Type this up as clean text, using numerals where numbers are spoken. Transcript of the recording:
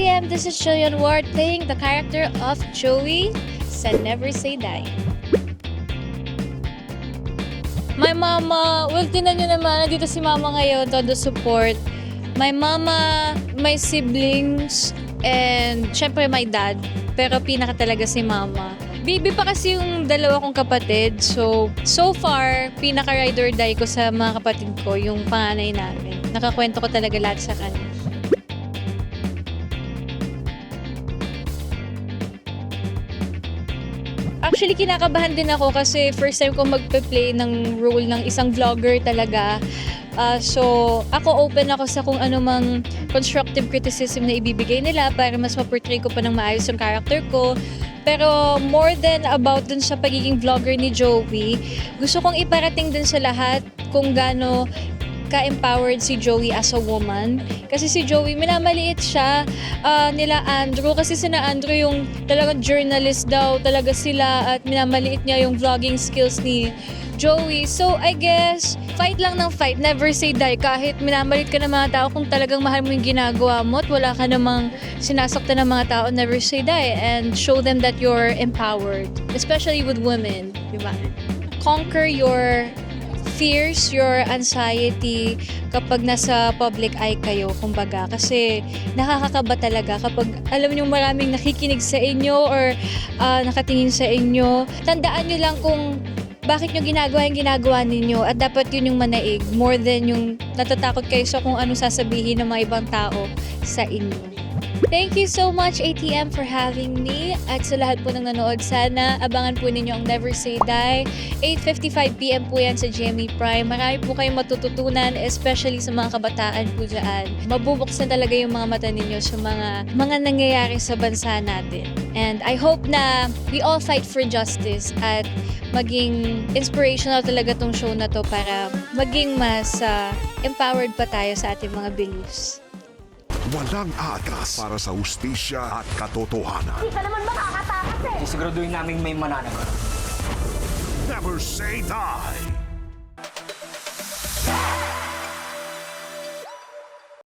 ATM, this is Jillian Ward playing the character of Joey sa Never Say Die. My mama, well, tinan nyo naman, nandito si mama ngayon, todo support. My mama, my siblings, and syempre my dad. Pero pinaka talaga si mama. Baby pa kasi yung dalawa kong kapatid. So far, pinaka-ride or die ko sa mga kapatid ko, yung panganay namin. Nakakwento ko talaga lahat sa kanya. Actually, kinakabahan din ako kasi first time ko magpe-play ng role ng isang vlogger talaga. So, ako open ako sa kung ano mang constructive criticism na ibibigay nila para mas ma-portray ko pa ng maayos yung character ko. Pero more than about dun sa pagiging vlogger ni Joey, gusto kong iparating din sa lahat kung gaano ka-empowered si Joey as a woman. Kasi si Joey, minamaliit siya nila Andrew. Kasi sina Andrew yung talagang journalist daw talaga sila at minamaliit niya yung vlogging skills ni Joey. So I guess, fight lang ng fight, never say die. Kahit minamalit ka ng mga tao, kung talagang mahal mo yung ginagawa mo at wala ka namang sinasaktan ng mga tao, never say die. And show them that you're empowered. Especially with women, di ba? Conquer your fears, your anxiety kapag nasa public eye kayo, kumbaga. Kasi nakakakaba talaga kapag alam niyo maraming nakikinig sa inyo or nakatingin sa inyo. Tandaan niyo lang kung bakit nyo ginagawa yung ginagawa ninyo at dapat yun yung manaig more than yung natatakot kayo sa kung ano sasabihin ng mga ibang tao sa inyo. Thank you so much ATM for having me at sa lahat po ng nanood, sana abangan po ninyo ang Never Say Die. 8:55 PM po yan sa GMA Prime. Marami po kayong matututunan, especially sa mga kabataan po dyan. Mabubuksan talaga yung mga mata ninyo sa mga nangyayari sa bansa natin. And I hope na we all fight for justice at maging inspirational talaga tong show na to para maging mas empowered pa tayo sa ating mga beliefs. Walang atras para sa hustisya at katotohanan. Hindi ka naman makakatakas eh! Sisiguraduhin naming may mananagot. Never Say Die!